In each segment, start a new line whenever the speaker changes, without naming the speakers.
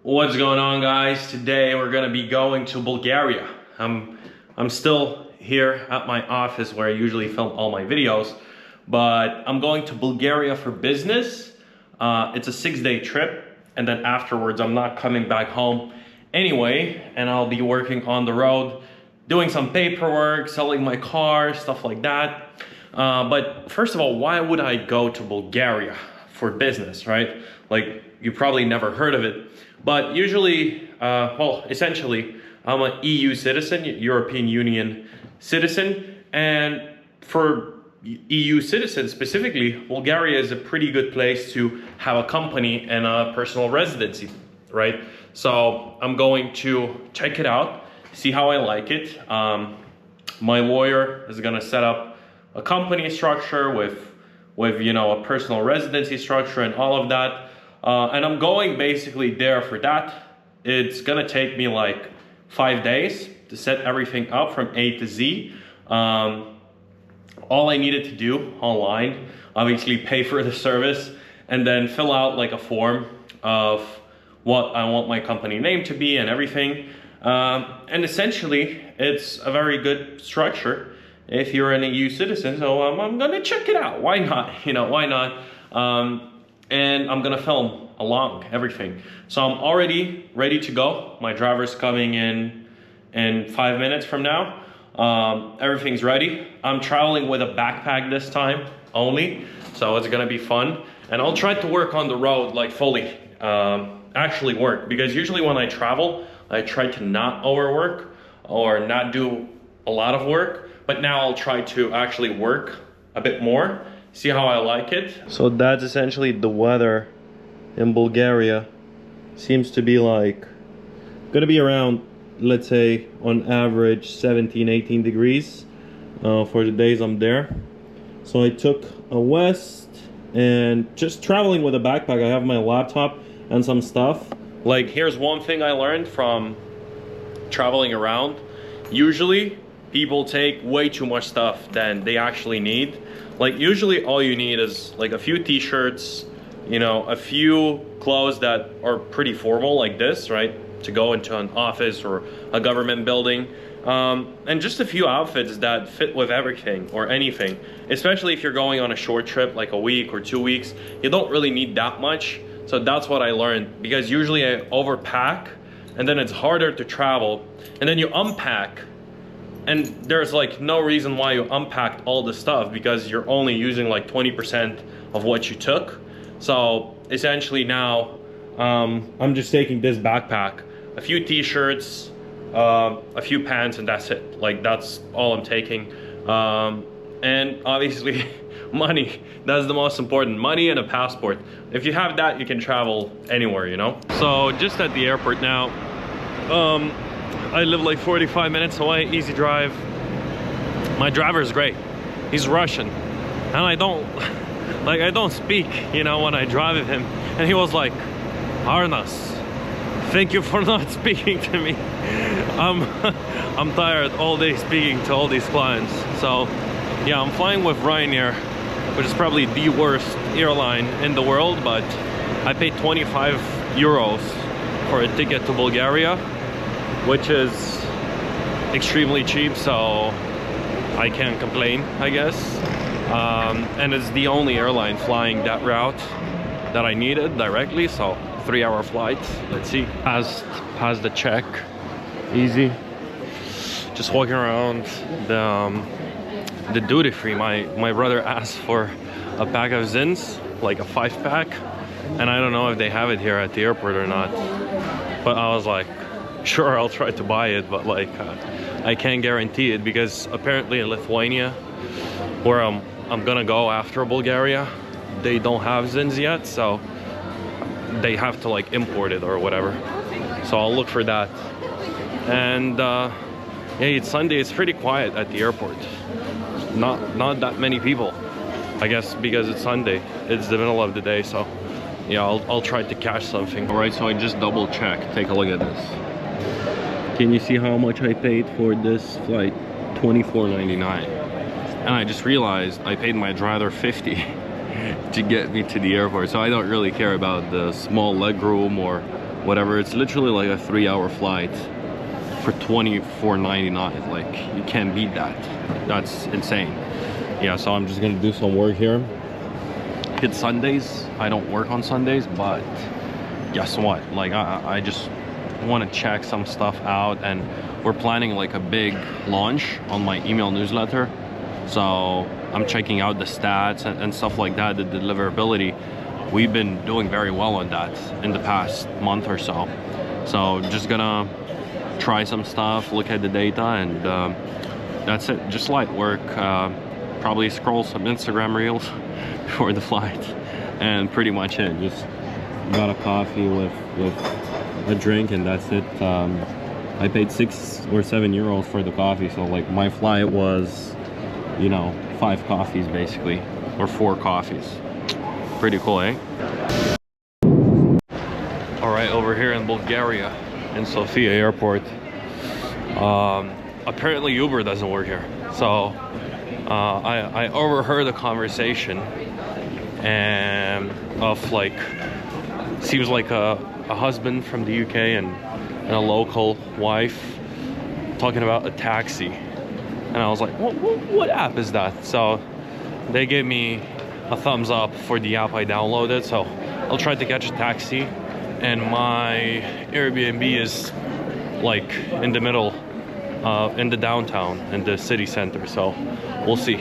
What's going on, guys? Today we're gonna be going to Bulgaria. I'm still here at my office where I usually film all my videos, but I'm going to Bulgaria for business. It's a 6-day trip, and then afterwards I'm not coming back home anyway, and I'll be working on the road, doing some paperwork, selling my car, stuff like that. But first of all, why would I go to Bulgaria for business, right? Like, you probably never heard of it. But usually, essentially, I'm an EU citizen, European Union citizen. And for EU citizens specifically, Bulgaria is a pretty good place to have a company and a personal residency, right? So I'm going to check it out, see how I like it. My lawyer is gonna set up a company structure with a personal residency structure and all of that. And I'm going basically there for that. It's gonna take me like 5 days to set everything up from A to Z. All I needed to do online, obviously pay for the service, and then fill out like a form of what I want my company name to be and everything. And essentially, it's a very good structure if you're an EU citizen. So I'm gonna check it out. Why not? Why not? And I'm gonna film along everything. So I'm already ready to go. My driver's coming in 5 minutes from now. Everything's ready. I'm traveling with a backpack this time only, so it's gonna be fun. And I'll try to work on the road like fully, actually work, because usually when I travel, I try to not overwork or not do a lot of work, but now I'll try to actually work a bit more, see how I like it. So that's essentially the weather in Bulgaria. Seems to be like gonna be around, let's say on average 17-18 degrees for the days I'm there. So I took a vest and just traveling with a backpack. I have my laptop and some stuff. Like, here's one thing I learned from traveling around. Usually people take way too much stuff than they actually need. Like, usually all you need is like a few t-shirts, a few clothes that are pretty formal like this, right? To go into an office or a government building. And just a few outfits that fit with everything or anything. Especially if you're going on a short trip, like a week or 2 weeks, you don't really need that much. So that's what I learned, because usually I overpack and then it's harder to travel. And then you unpack, and there's like no reason why you unpacked all the stuff, because you're only using like 20% of what you took. So essentially now I'm just taking this backpack, a few t-shirts, a few pants, and that's it. Like, that's all I'm taking. And obviously money, that's the most important. Money and a passport. If you have that, you can travel anywhere, So just at the airport now. I live like 45 minutes away, easy drive. My driver is great. He's Russian, and I don't speak, when I drive with him. And he was like, "Arnas, thank you for not speaking to me. I'm tired all day speaking to all these clients." So yeah, I'm flying with Ryanair, which is probably the worst airline in the world, but I paid 25 euros for a ticket to Bulgaria, which is extremely cheap, so I can't complain, I guess. And it's the only airline flying that route that I needed directly, so 3-hour flight. Let's see. Passed the check, easy. Just walking around the duty free. My brother asked for a pack of Zins, like a 5-pack, and I don't know if they have it here at the airport or not. But I was like, sure, I'll try to buy it, but like I can't guarantee it, because apparently in Lithuania, where I'm gonna go after Bulgaria, they don't have Zins yet, so they have to like import it or whatever. So I'll look for that. And yeah, it's Sunday. It's pretty quiet at the airport. Not that many people, I guess, because it's Sunday. It's the middle of the day, so yeah, I'll try to catch something. All right, so I just double checked. Take a look at this. Can you see how much I paid for this flight? $24.99. And I just realized I paid my driver $50 to get me to the airport. So I don't really care about the small leg room or whatever. It's literally like a 3-hour flight for $24.99. Like, you can't beat that. That's insane. Yeah, so I'm just gonna do some work here. It's Sundays. I don't work on Sundays, but guess what? Like, I just want to check some stuff out, and we're planning like a big launch on my email newsletter. So I'm checking out the stats and stuff like that, the deliverability. We've been doing very well on that in the past month or so. So just gonna try some stuff, look at the data, and that's it. Just light work. Probably scroll some Instagram reels before the flight, and pretty much it. Just got a coffee with a drink, and that's it. I paid 6 or 7 euros for the coffee, so like my flight was, you know, 5 coffees basically, or 4 coffees. Pretty cool, eh? All right, over here in Bulgaria, in Sofia airport, apparently Uber doesn't work here. So I overheard a conversation and of like, seems like a husband from the UK and a local wife talking about a taxi, and I was like, what app is that? So they gave me a thumbs up for the app I downloaded, so I'll try to catch a taxi. And my Airbnb is like in the middle, in the downtown, in the city center, so we'll see.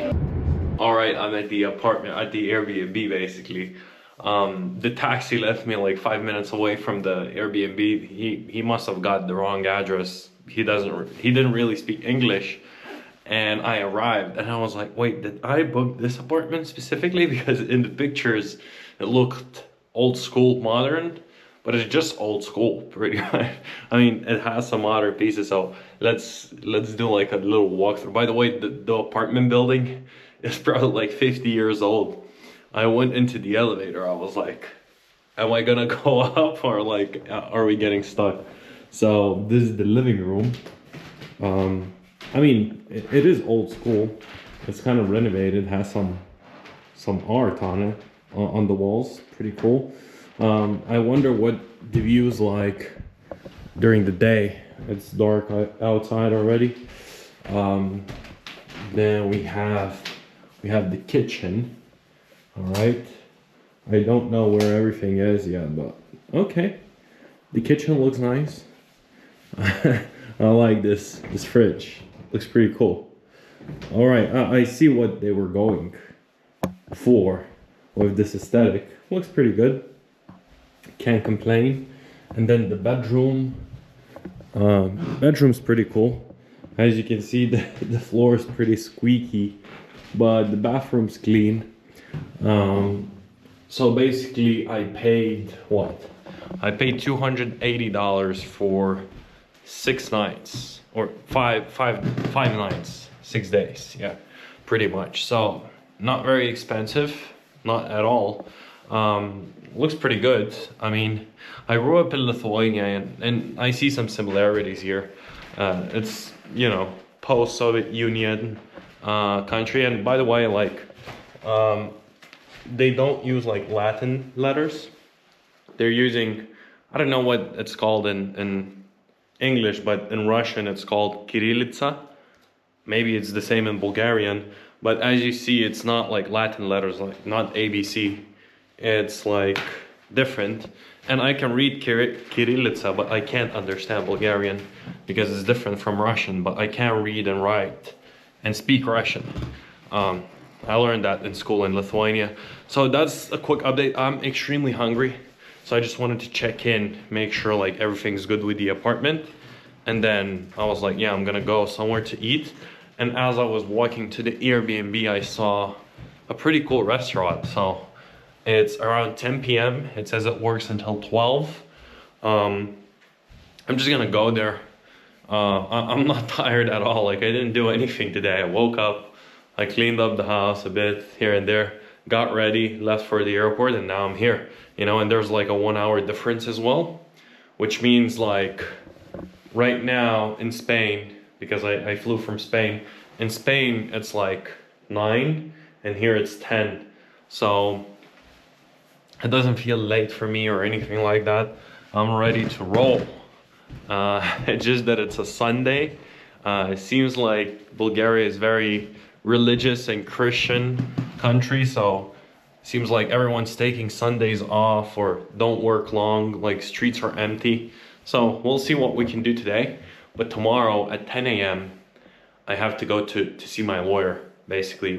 All right, I'm at the apartment, at the Airbnb basically. The taxi left me like 5 minutes away from the Airbnb. He must have got the wrong address. He didn't really speak English. And I arrived and I was like, wait, did I book this apartment specifically? Because in the pictures it looked old school modern, but it's just old school pretty much. I mean, it has some modern pieces, so let's do like a little walkthrough. By the way, the apartment building is probably like 50 years old. I went into the elevator, I was like, am I gonna go up, or like, are we getting stuck? So this is the living room. I mean, it is old school. It's kind of renovated, has some art on it, on the walls. Pretty cool. I wonder what the view's like during the day. It's dark outside already. Then we have the kitchen. All right, I don't know where everything is yet, but okay. The kitchen looks nice. I like this fridge. Looks pretty cool. All right, I see what they were going for with this aesthetic. Looks pretty good. Can't complain. And then the bedroom. Bedroom's pretty cool. As you can see, the floor is pretty squeaky, but the bathroom's clean. So basically I paid what? I paid $280 for 6 nighs, or five nights, 6 days. Yeah, pretty much. So not very expensive, not at all. Looks pretty good. I mean, I grew up in Lithuania, and I see some similarities here. It's, you know, post-Soviet Union country. And by the way, like, they don't use like Latin letters. They're using, I don't know what it's called in English, but in Russian it's called Kirillitsa. Maybe it's the same in Bulgarian, but as you see, it's not like Latin letters, like not ABC. It's like different. And I can read Kirillitsa, but I can't understand Bulgarian because it's different from Russian, but I can read and write and speak Russian. I learned that in school in Lithuania. So that's a quick update. I'm extremely hungry, so I just wanted to check in, make sure like everything's good with the apartment. And then I was like, yeah, I'm gonna go somewhere to eat. And as I was walking to the Airbnb, I saw a pretty cool restaurant. So it's around 10 p.m. It says it works until 12. I'm just gonna go there. I'm not tired at all. Like, I didn't do anything today. I woke up, I cleaned up the house a bit here and there, got ready, left for the airport, and now I'm here. You know, and there's like a 1 hour difference as well, which means like right now in Spain, because I flew from Spain, in Spain it's like 9 and here it's 10. So it doesn't feel late for me or anything like that. I'm ready to roll. It's just that it's a Sunday. It seems like Bulgaria is very religious and Christian country, so it seems like everyone's taking Sundays off or don't work long, like streets are empty. So we'll see what we can do today. But tomorrow at 10 a.m. I have to go to see my lawyer, basically.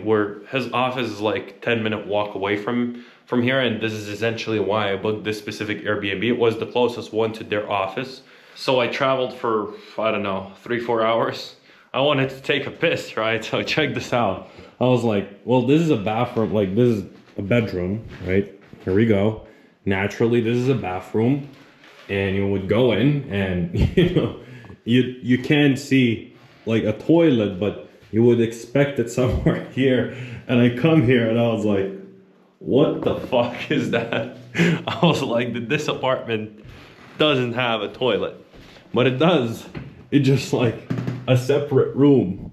His office is like 10-minute walk away from here, and this is essentially why I booked this specific Airbnb. It was the closest one to their office. So I traveled for, I don't know, 3-4 hours. I wanted to take a piss, right? So check this out. I was like, well, this is a bathroom, like this is a bedroom, right? Here we go. Naturally, this is a bathroom, and you would go in and you can't see like a toilet, but you would expect it somewhere here. And I come here and I was like, what the fuck is that? I was like, this apartment doesn't have a toilet, but it does. It's just like a separate room,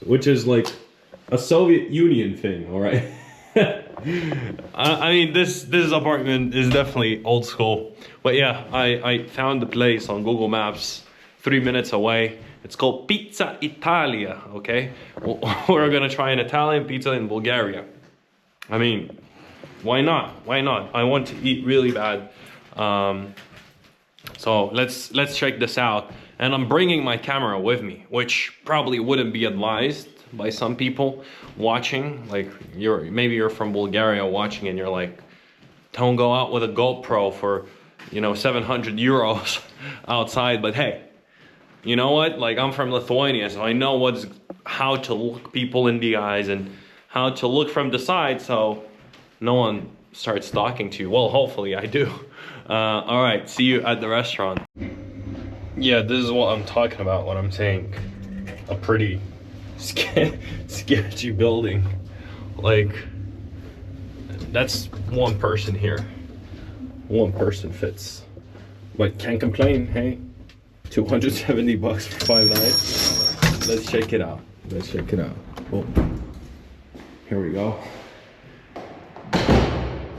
which is like a Soviet Union thing, all right? I mean, this apartment is definitely old school, but yeah, I found the place on Google Maps 3 minutes away. It's called Pizza Italia, okay? We're gonna try an Italian pizza in Bulgaria. I mean, why not? Why not? I want to eat really bad. So let's check this out. And I'm bringing my camera with me, which probably wouldn't be advised by some people watching. Like maybe you're from Bulgaria watching and you're like, don't go out with a GoPro for 700 euros outside. But hey, you know what? Like, I'm from Lithuania, so I know how to look people in the eyes and how to look from the side, so no one starts talking to you. Well, hopefully I do. All right, see you at the restaurant. Yeah, this is what I'm talking about when I'm saying a pretty sketchy building. Like, that's one person here. One person fits. But can't complain, hey? 270 bucks for 5 nights. Let's check it out. Let's check it out. Oh, here we go.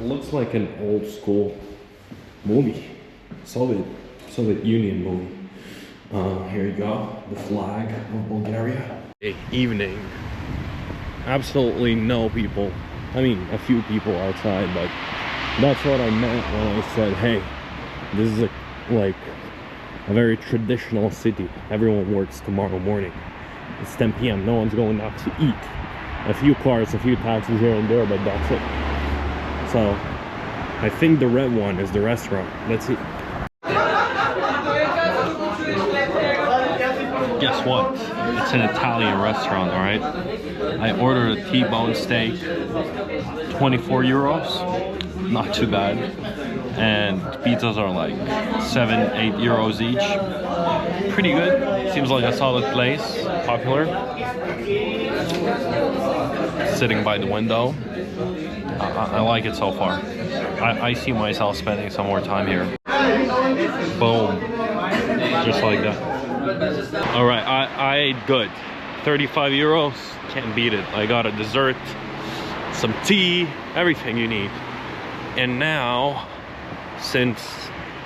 Looks like an old school movie. Soviet Union movie. Here you go. The flag of Bulgaria. Evening. Absolutely no people. I mean, a few people outside, but that's what I meant when I said, hey, this is like a very traditional city. Everyone works tomorrow morning. It's 10 p.m. No one's going out to eat. A few cars, a few taxis here and there, but that's it. So I think the red one is the restaurant. Let's see. Guess what? It's an Italian restaurant, all right? I ordered a T-bone steak, 24 euros. Not too bad. And pizzas are like 7-8 euros each. Pretty good. Seems like a solid place. Popular. Sitting by the window. I like it so far. I see myself spending some more time here. Boom. Just like that. Alright, I ate good. 35 euros. Can't beat it. I got a dessert, some tea, everything you need. And now, since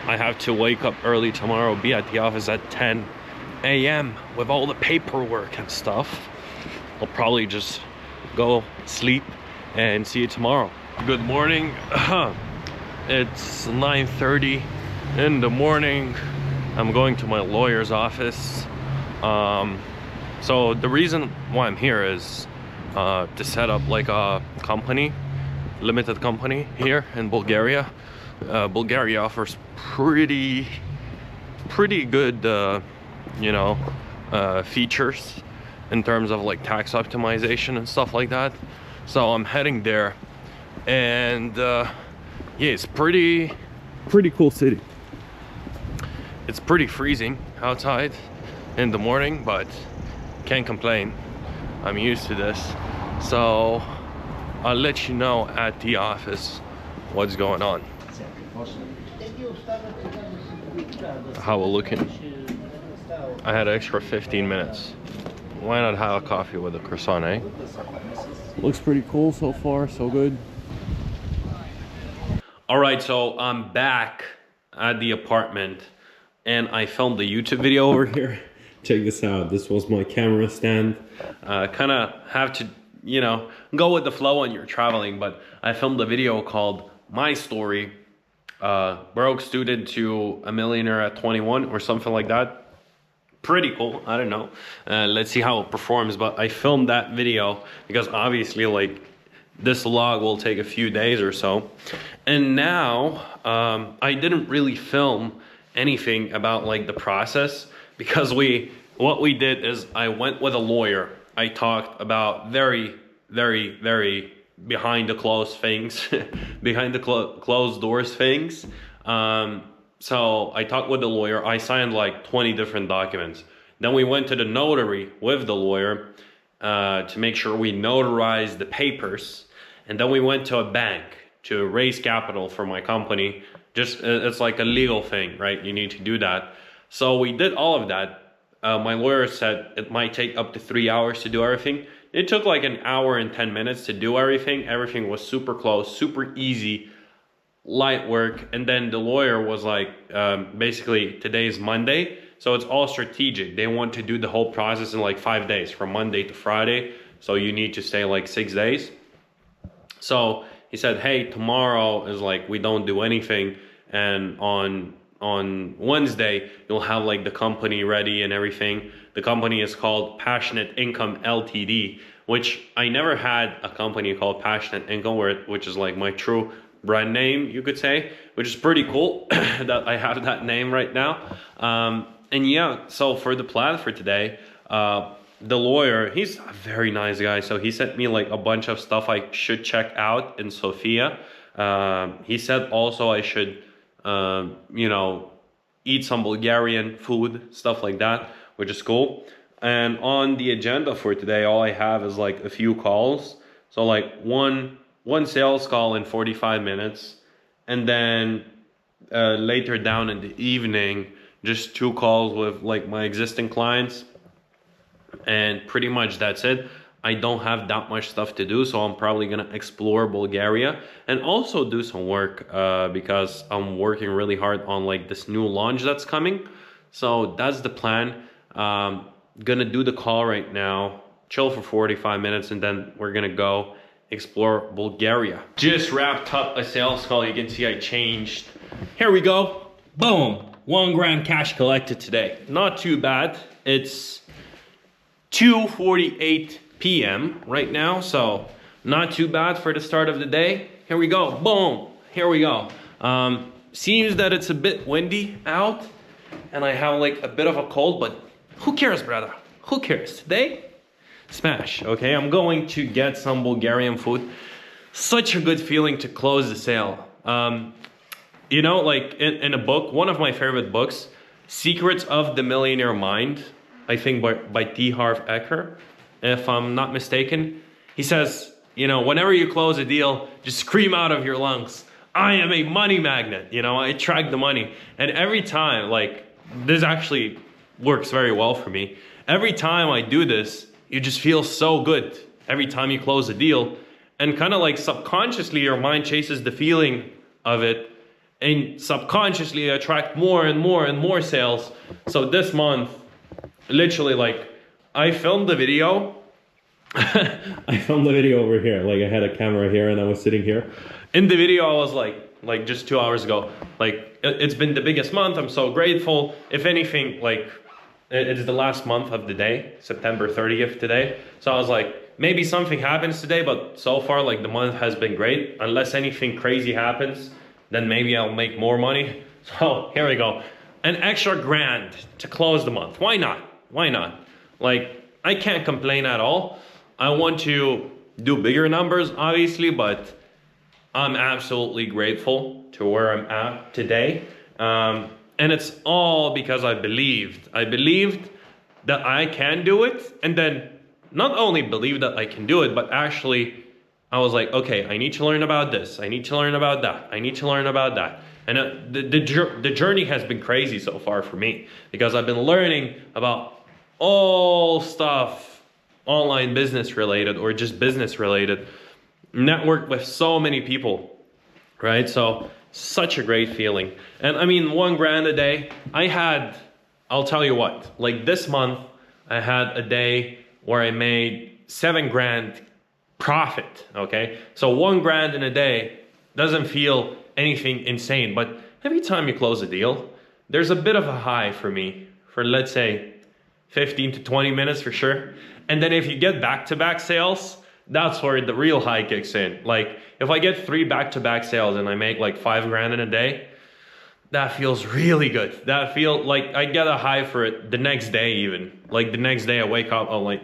I have to wake up early tomorrow, be at the office at 10 a.m. with all the paperwork and stuff, I'll probably just go sleep and see you tomorrow. Good morning. It's 9:30 in the morning. I'm going to my lawyer's office. So the reason why I'm here is to set up like a company, limited company here in Bulgaria. Bulgaria offers pretty good features in terms of like tax optimization and stuff like that. So I'm heading there, and yeah, it's pretty cool city. It's pretty freezing outside in the morning, but can't complain. I'm used to this. So I'll let you know at the office what's going on. How we're looking. I had an extra 15 minutes. Why not have a coffee with a croissant, eh? Looks pretty cool so far, so good. All right, so I'm back at the apartment and I filmed a YouTube video over here. Check this out. This was my camera stand. Kind of have to, you know, go with the flow when you're traveling, but I filmed a video called My Story, broke student to a millionaire at 21 or something like that. Pretty cool. I don't know. Let's see how it performs, but I filmed that video because obviously like this vlog will take a few days or so. And now I didn't really film anything about like the process because what we did is I went with a lawyer. I talked about very behind the closed things, behind the closed doors things. So I talked with the lawyer. I signed like 20 different documents. Then we went to the notary with the lawyer to make sure we notarized the papers. And then we went to a bank to raise capital for my company. Just, it's like a legal thing, right? You need to do that. So we did all of that. My lawyer said it might take up to 3 hours to do everything. It took like an hour and 10 minutes to do everything. Everything was super close, super easy, light work. And then the lawyer was like, basically today's Monday. So it's all strategic. They want to do the whole process in like 5 days, from Monday to Friday. So you need to stay like 6 days. So he said, hey, tomorrow is like, we don't do anything. And on Wednesday, you'll have like the company ready and everything. The company is called Passionate Income Ltd, which I never had a company called Passionate Income, which is like my true brand name, you could say, which is pretty cool that I have that name right now. And yeah, so for the plan for today, the lawyer, he's a very nice guy. So he sent me like a bunch of stuff I should check out in Sofia. He said also I should, you know, eat some Bulgarian food, stuff like that, which is cool. And on the agenda for today, all I have is like a few calls. So like one sales call in 45 minutes. And then later down in the evening, just 2 calls with like my existing clients. And pretty much that's it. I don't have that much stuff to do, so I'm probably gonna explore Bulgaria and also do some work because I'm working really hard on like this new launch that's coming. So that's the plan. Gonna do the call right now, chill for 45 minutes, and then we're gonna go explore Bulgaria. Just wrapped up a sales call. You can see I changed. Here we go. Boom. $1 grand cash collected today. Not too bad. It's 2:48 p.m. right now, so not too bad for the start of the day. Here we go. Boom. Here we go. Seems that it's a bit windy out and I have like a bit of a cold, but who cares, brother? Who cares? Today, smash. Okay, I'm going to get some Bulgarian food. Such a good feeling to close the sale. You know, like in a book, one of my favorite books, Secrets of the Millionaire Mind, I think by T. Harv Eker, if I'm not mistaken. He says, you know, whenever you close a deal, just scream out of your lungs, I am a money magnet. You know, I attract the money. And every time, like, this actually works very well for me. Every time I do this, you just feel so good. Every time you close a deal, and kind of like subconsciously, your mind chases the feeling of it, and subconsciously attract more and more and more sales. So this month, literally, like, I filmed the video. I filmed the video over here. Like, I had a camera here and I was sitting here. In the video, I was like just 2 hours ago, like, it's been the biggest month. I'm so grateful. If anything, like, it's the last month of the day, September 30th today. So I was like, maybe something happens today, but so far, like, the month has been great. Unless anything crazy happens, then maybe I'll make more money. So here we go. An extra grand to close the month. Why not? Why not? Like, I can't complain at all. I want to do bigger numbers, obviously, but I'm absolutely grateful to where I'm at today. And it's all because I believed. I believed that I can do it. And then not only believe that I can do it, but actually I was like, okay, I need to learn about this. I need to learn about that. I need to learn about that. And the journey has been crazy so far for me because I've been learning about all stuff online business related or just business related. Network with so many people, right? So such a great feeling. And I mean, 1 grand a day, I'll tell you what, like this month, I had a day where I made 7 grand profit, okay? So 1 grand in a day doesn't feel anything insane, but every time you close a deal, there's a bit of a high for me, for let's say 15 to 20 minutes for sure. And then if you get back-to-back sales, that's where the real high kicks in. Like if I get 3 back-to-back sales and I make like 5 grand in a day, that feels really good. That feels like I get a high for it the next day even. Like the next day I wake up, I'm like,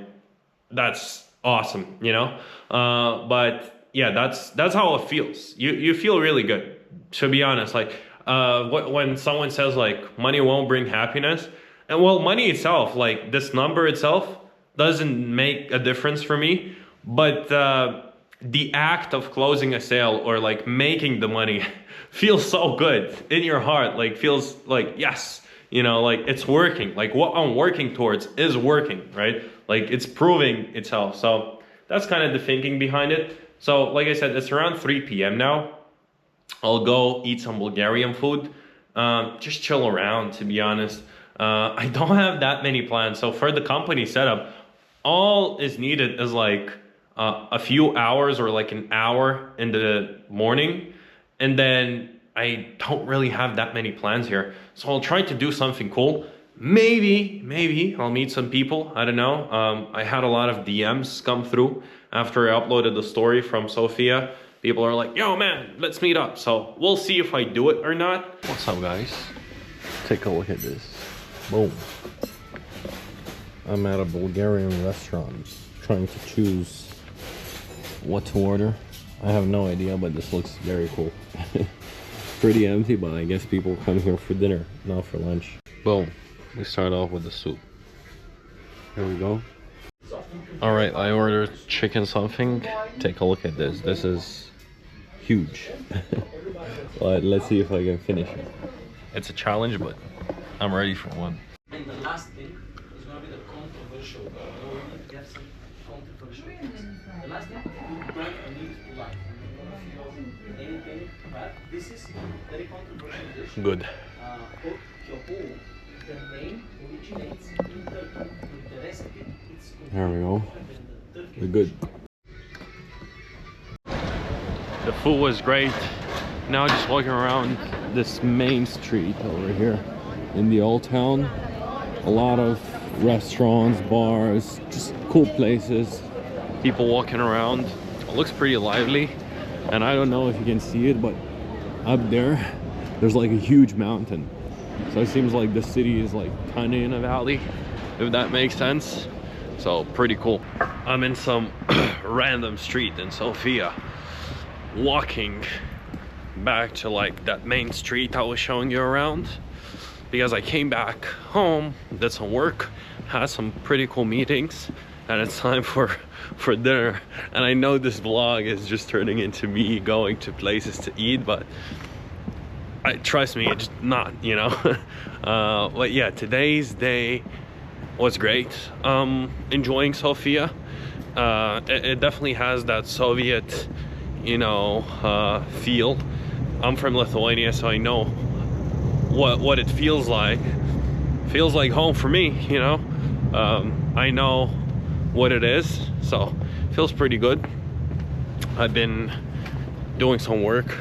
that's awesome, you know? But yeah, that's how it feels. You feel really good, to be honest. Like when someone says like money won't bring happiness, and well, money itself, like this number itself doesn't make a difference for me, but the act of closing a sale or like making the money feels so good in your heart. Like feels like, yes, you know, like it's working. Like what I'm working towards is working, right? Like it's proving itself. So that's kind of the thinking behind it. So like I said, it's around 3 p.m. now. I'll go eat some Bulgarian food, just chill around, to be honest. I don't have that many plans. So for the company setup, all is needed is like a few hours or like an hour in the morning. And then I don't really have that many plans here. So I'll try to do something cool. Maybe I'll meet some people. I don't know. I had a lot of DMs come through after I uploaded the story from Sofia. People are like, yo man, let's meet up. So we'll see if I do it or not. What's up guys? Take a look at this. Boom. I'm at a Bulgarian restaurant trying to choose what to order. I have no idea, but this looks very cool. Pretty empty, but I guess people come here for dinner, not for lunch. Boom. We start off with the soup. Here we go. All right, I ordered chicken something. Take a look at this. This is huge. But let's see if I can finish it. It's a challenge, but I'm ready for one.
And the last thing is going to be the controversial. You have some controversial things. The last thing, you break a need to life. Anything, but this is very controversial dish.
Good.
The name originates in Turkey. The recipe is
There we go. We're good. The food was great. Now just walking around this main street over here in the old town. A lot of restaurants, bars, just cool places. People walking around. It looks pretty lively. And I don't know if you can see it, but up there's like a huge mountain. So it seems like the city is like kind of in a valley, if that makes sense. So pretty cool. I'm in some random street in Sofia, walking back to like that main street I was showing you around, because I came back home, did some work, had some pretty cool meetings, and it's time for dinner. And I know this vlog is just turning into me going to places to eat, but trust me, it's not, you know. But yeah, today's day was great. Enjoying Sofia. It definitely has that Soviet, you know, feel. I'm from Lithuania, so I know what it feels like. Feels like home for me, you know. I know what it is, so feels pretty good. I've been doing some work.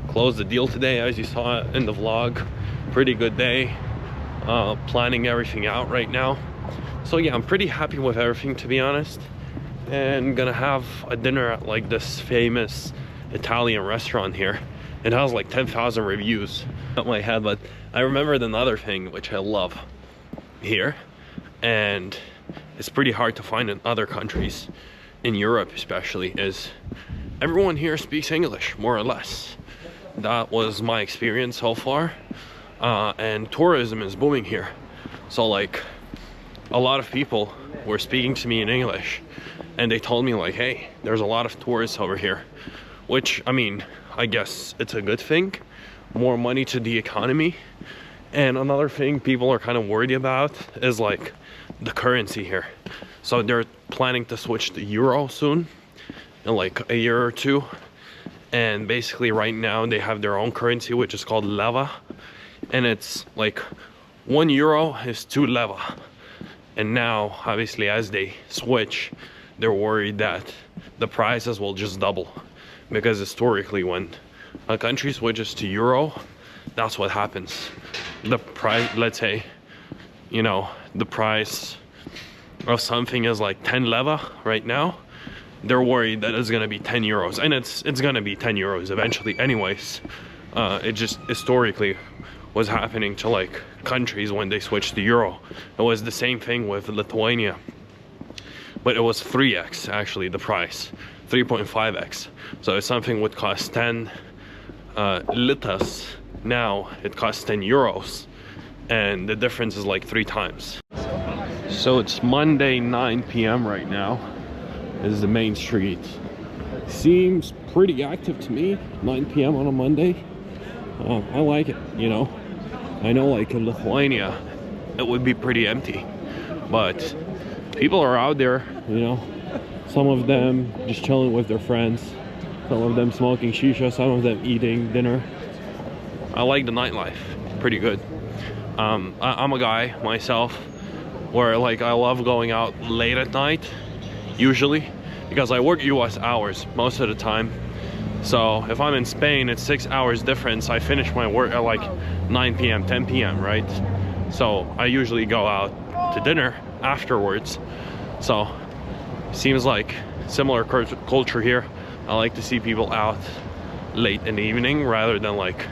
Closed the deal today, as you saw in the vlog. Pretty good day. Planning everything out right now. So yeah, I'm pretty happy with everything, to be honest. And gonna have a dinner at like this famous Italian restaurant here. It has like 10,000 reviews at my head, but I remembered another thing which I love here, and it's pretty hard to find in other countries, in Europe especially, is everyone here speaks English, more or less. That was my experience so far. And tourism is booming here. So like a lot of people were speaking to me in English, and they told me like, hey, there's a lot of tourists over here, which, I mean, I guess it's a good thing. More money to the economy. And another thing people are kind of worried about is like the currency here. So they're planning to switch to euro soon, in like a year or two. And basically right now they have their own currency, which is called leva, and it's like €1 is 2 leva. And now obviously as they switch, they're worried that the prices will just double, because historically when a country switches to euro, that's what happens. The price, let's say, you know, the price of something is like 10 leva right now, they're worried that it's gonna be 10 euros, and it's gonna be 10 euros eventually anyways. It just historically was happening to like countries when they switched to euro. It was the same thing with Lithuania, but it was 3x actually the price, 3.5x. So if something would cost 10 litas, now it costs 10 euros, and the difference is like 3 times. So it's Monday 9 p.m. right now. This is the main street. Seems pretty active to me, 9 p.m. on a Monday. I like it, you know. I know like in Lithuania it would be pretty empty, but people are out there, you know. Some of them just chilling with their friends, some of them smoking shisha, some of them eating dinner. I like the nightlife, pretty good. I'm a guy myself where like I love going out late at night usually, because I work US hours most of the time. So if I'm in Spain, it's 6 hours difference. I finish my work at like 9 p.m, 10 p.m, right? So I usually go out to dinner afterwards. So seems like similar culture here. I like to see people out late in the evening rather than like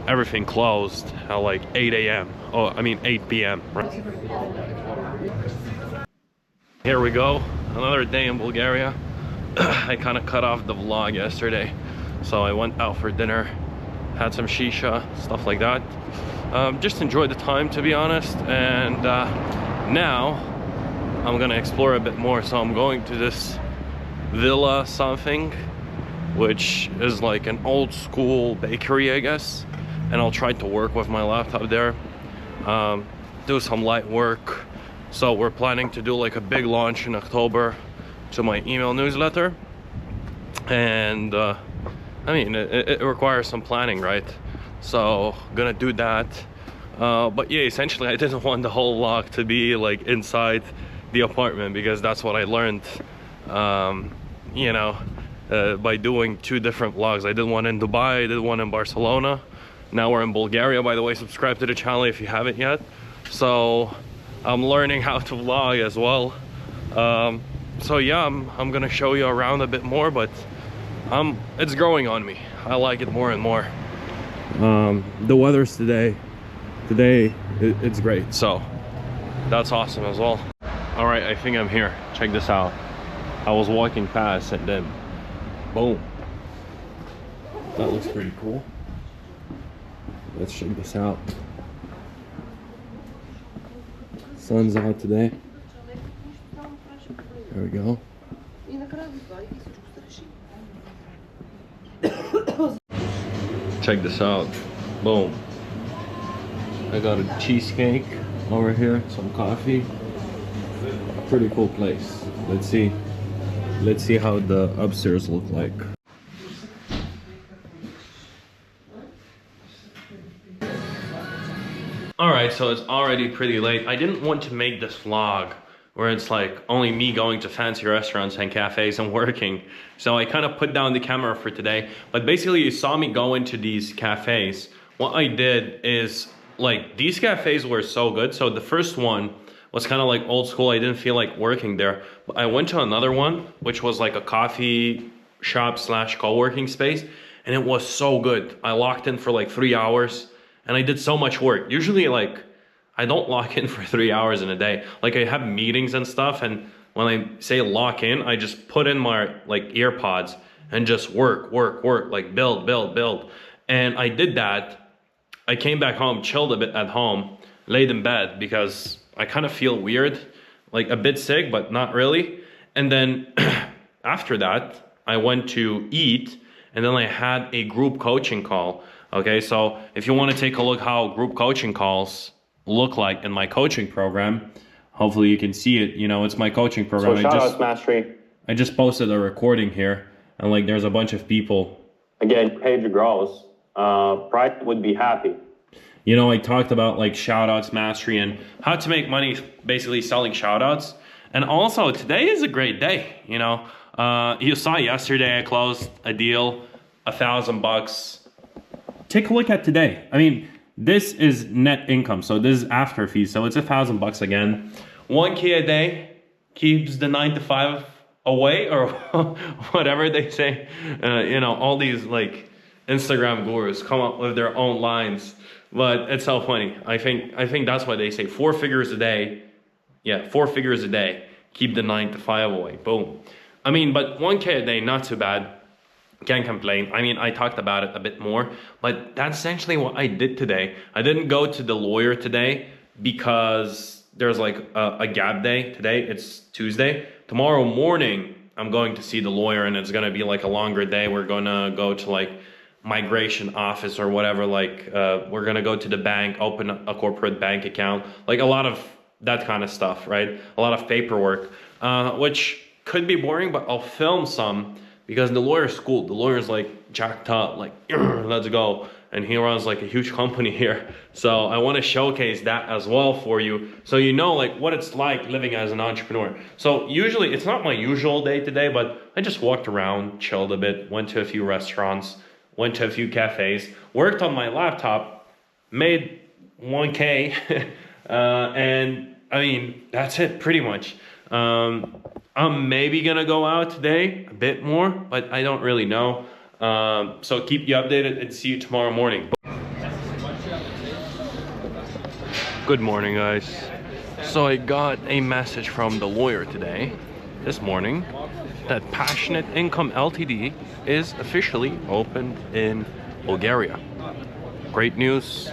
everything closed at like 8 a.m. Oh, I mean 8 p.m. Right? Here we go, another day in Bulgaria. I kind of cut off the vlog yesterday, so I went out for dinner, had some shisha, stuff like that. Just enjoyed the time, to be honest. And now I'm gonna explore a bit more. So I'm going to this villa something, which is like an old school bakery, I guess, and I'll try to work with my laptop there, do some light work. So we're planning to do like a big launch in October to my email newsletter, and I mean it requires some planning, right? So gonna do that. But yeah, essentially I didn't want the whole vlog to be like inside the apartment, because that's what I learned, you know, by doing 2 different vlogs. I did one in Dubai, I did one in Barcelona. Now we're in Bulgaria. By the way, subscribe to the channel if you haven't yet. So I'm learning how to vlog as well. So yeah, I'm gonna show you around a bit more, but it's growing on me. I like it more and more. The weather's today it's great, so that's awesome as well. All right, I think I'm here. Check this out. I was walking past and then boom, that looks pretty cool. Let's check this out. Sun's out today. There we go. Check this out. Boom. I got a cheesecake over here, some coffee. Pretty cool place. Let's see how the upstairs look like. Alright, so it's already pretty late. I didn't want to make this vlog where it's like only me going to fancy restaurants and cafes and working. So I kind of put down the camera for today. But basically you saw me go into these cafes. What I did is, like, these cafes were so good. So the first one was kind of like old school. I didn't feel like working there. But I went to another one, which was like a coffee shop slash co-working space. And it was so good. I locked in for like 3 hours. And I did so much work. Usually, like, I don't lock in for 3 hours in a day. Like, I have meetings and stuff, and when I say lock in, I just put in my, like, earpods and just work, like, build. And I did that. I came back home, chilled a bit at home, laid in bed, because I kind of feel weird, like, a bit sick, but not really. And then, after that, I went to eat, and then I had a group coaching call. Okay, so if you want to take a look how group coaching calls look like in my coaching program, hopefully you can see it. You know, it's my coaching program.
So shout out Mastery.
I just posted a recording here, and like there's a bunch of people
again, page grows, Pride would be happy.
You know, I talked about like shout outs mastery and how to make money basically selling shout outs. And also today is a great day, you know. You saw yesterday I closed a deal, $1,000. Take a look at today. I mean, this is net income, so this is after fees, so it's $1,000 again. 1K a day keeps the 9 to 5 away, or whatever they say. You know, all these like Instagram gurus come up with their own lines, but it's so funny. I think that's what they say. 4 figures a day. Yeah, 4 figures a day keep the 9 to 5 away. Boom. I mean, but 1K a day, not too bad. Can't complain. I mean, I talked about it a bit more, but that's essentially what I did today. I didn't go to the lawyer today because there's like a gap day today. It's Tuesday. Tomorrow morning, I'm going to see the lawyer, and it's going to be like a longer day. We're going to go to like migration office or whatever. Like we're going to go to the bank, open a corporate bank account, like a lot of that kind of stuff, right? A lot of paperwork, which could be boring, but I'll film some. Because the lawyer's cool. The lawyer's like jacked up, like, let's go. And he runs like a huge company here. So I want to showcase that as well for you. So you know like what it's like living as an entrepreneur. So usually, it's not my usual day today, but I just walked around, chilled a bit, went to a few restaurants, went to a few cafes, worked on my laptop, made 1K. And I mean, that's it pretty much. I'm maybe gonna go out today a bit more, but I don't really know. So keep you updated and see you tomorrow morning. Good morning, guys. So I got a message from the lawyer today, this morning, that Passionate Income Ltd is officially opened in Bulgaria. Great news.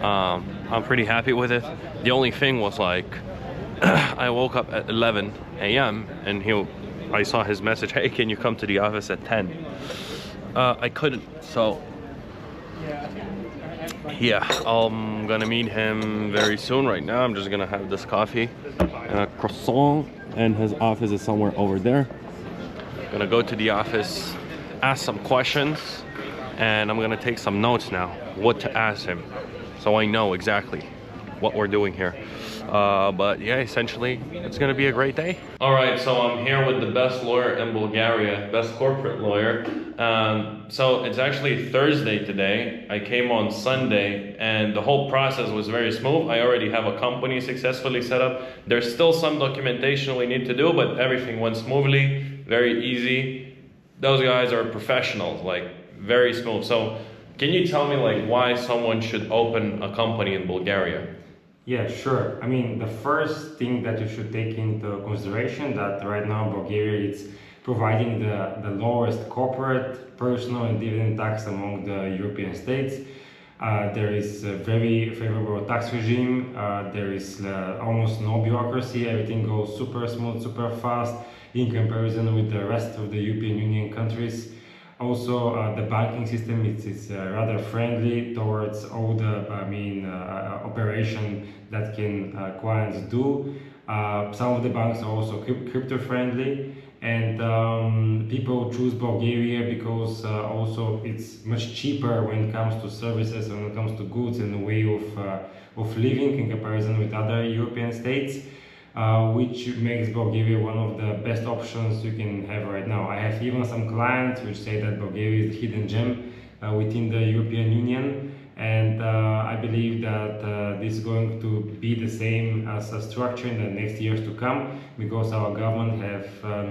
I'm pretty happy with it. The only thing was like, I woke up at 11 a.m. and I saw his message, hey, can you come to the office at 10? I couldn't, so yeah, I'm gonna meet him very soon. Right now, I'm just gonna have this coffee and a croissant, and his office is somewhere over there. Gonna go to the office, ask some questions, and I'm gonna take some notes now, what to ask him, so I know exactly what we're doing here. But yeah, essentially, it's gonna be a great day. All right, so I'm here with the best lawyer in Bulgaria, best corporate lawyer. So it's actually Thursday today. I came on Sunday, and the whole process was very smooth. I already have a company successfully set up. There's still some documentation we need to do, but everything went smoothly, very easy. Those guys are professionals, like very smooth. So can you tell me like why someone should open a company in Bulgaria?
Yeah, sure. I mean, the first thing that you should take into consideration that right now Bulgaria is providing the lowest corporate, personal and dividend tax among the European states. There is a very favorable tax regime. There is almost no bureaucracy. Everything goes super smooth, super fast in comparison with the rest of the European Union countries. Also, the banking system is rather friendly towards all the operation that can clients do. Some of the banks are also crypto friendly, and people choose Bulgaria because also it's much cheaper when it comes to services, when it comes to goods and the way of living in comparison with other European states. Which makes Bulgaria one of the best options you can have right now. I have even some clients which say that Bulgaria is a hidden gem within the European Union, and I believe that this is going to be the same as a structure in the next years to come, because our government have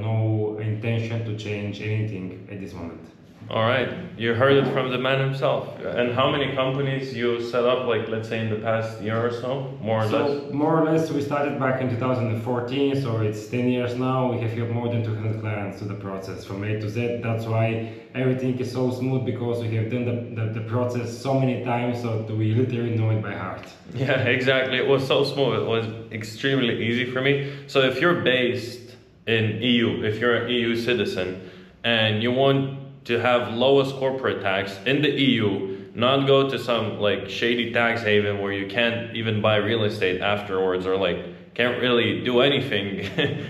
no intention to change anything at this moment.
All right, you heard it from the man himself. And how many companies you set up, like let's say in the past year or so, more or less?
More or less, we started back in 2014, so it's 10 years now. We have here more than 200 clients to the process from A to Z. That's why everything is so smooth, because we have done the process so many times, so we literally know it by heart.
Yeah, exactly. It was so smooth. It was extremely easy for me. So if you're based in EU, if you're an EU citizen, and you want to have lowest corporate tax in the EU, not go to some like shady tax haven where you can't even buy real estate afterwards, or like can't really do anything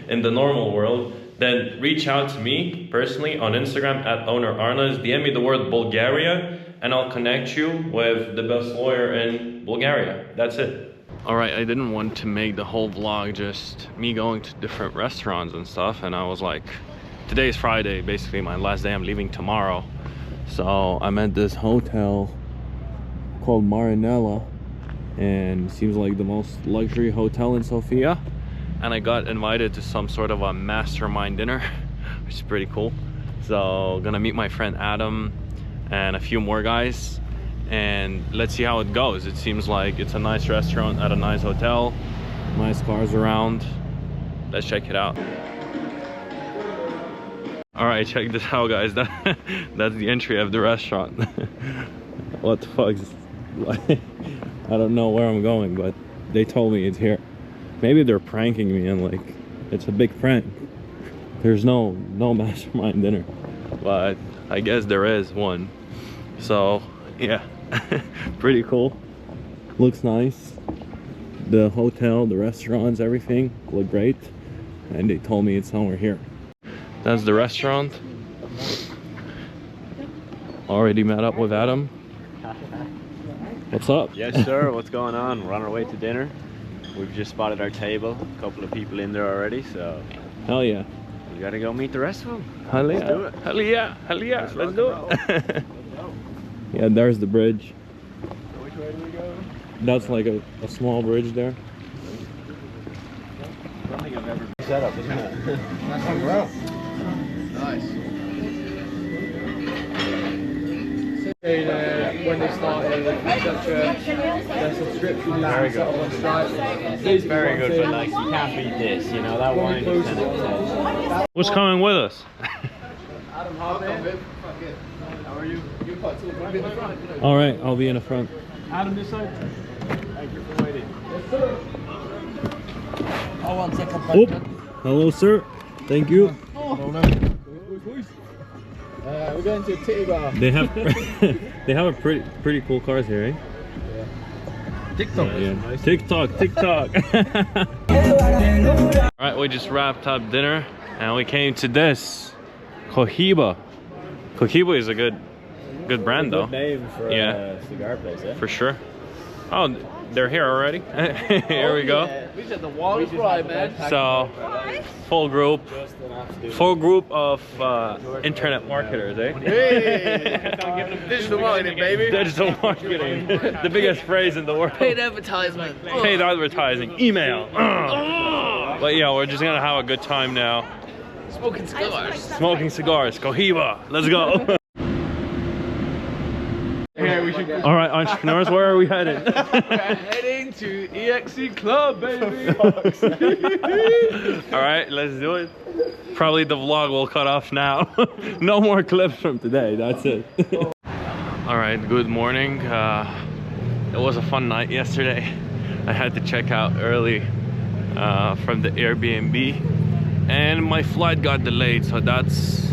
in the normal world, then reach out to me personally on Instagram at owner Arnas. DM me the word Bulgaria and I'll connect you with the best lawyer in Bulgaria. That's it. All right, I didn't want to make the whole vlog just me going to different restaurants and stuff, and I was like, today's Friday, basically my last day. I'm leaving tomorrow. So I'm at this hotel called Marinella, and it seems like the most luxury hotel in Sofia. And I got invited to some sort of a mastermind dinner, which is pretty cool. So gonna meet my friend Adam and a few more guys, and let's see how it goes. It seems like it's a nice restaurant at a nice hotel, nice cars around. Let's check it out. All right, check this out, guys. That's the entry of the restaurant. What the fuck is like, I don't know where I'm going, but they told me it's here. Maybe they're pranking me and like it's a big prank. There's no mastermind dinner, but I guess there is one. So yeah, pretty cool. Looks nice. The hotel, the restaurants, everything look great, and they told me it's somewhere here. That's the restaurant. Already met up with Adam. What's up?
Yes, sir. What's going on? We're on our way to dinner. We've just spotted our table. A couple of people in there already, so
Hell yeah.
we gotta go meet the rest of them.
Hell yeah.
Let's do it.
Hell yeah. Hell yeah.
Let's
Let's
rock
do
and
it. Yeah, there's the bridge.
Which way do we go?
That's like a small bridge there.
I don't think I've ever been set up, isn't it?
When they started, their subscription
Very good.
on Stripe.
It's very good, but like, you can't beat this, you know, that wine is 10 out of 10.
What's coming with us?
Adam Harvey. How are you? You quite tall. Can I be in the front?
All right, I'll be in the front.
Adam, this side.
Thank you for waiting.
Oh, 1 second.
Oh, hello, sir. Thank you.
We're going to a titty bar.
They have they have a pretty cool cars here, eh?
TikTok.
Yeah. TikTok. All right, we just wrapped up dinner and we came to this Cohiba. Cohiba is a good brand though.
Good name for a cigar place, eh?
For sure. Oh, they're here already. Here we go.
We said the wall is right, man.
So, full group of internet marketers, eh?
Hey! Digital marketing, baby.
Digital marketing, the biggest phrase in the world.
Paid advertisement.
Paid advertising, email. But yeah, we're just gonna have a good time now.
Smoking cigars.
Smoking cigars, Cohiba. Let's go.
Here we should go.
All right, entrepreneurs, where are we headed?
Heading to EXE Club, baby.
All right, let's do it. Probably the vlog will cut off now. No more clips from today, that's it. All right, good morning. It was a fun night yesterday. I had to check out early from the Airbnb, and my flight got delayed, so that's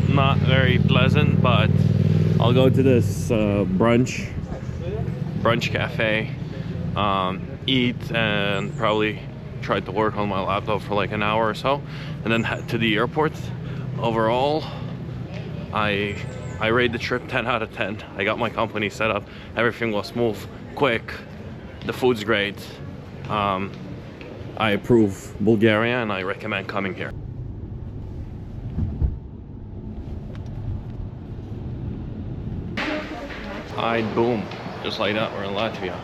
not very pleasant, but I'll go to this brunch cafe, eat, and probably try to work on my laptop for like an hour or so, and then head to the airport. Overall, I rate the trip 10 out of 10. I got my company set up, everything was smooth, quick, the food's great. I approve Bulgaria and I recommend coming here. Boom, just like that, we're in Latvia.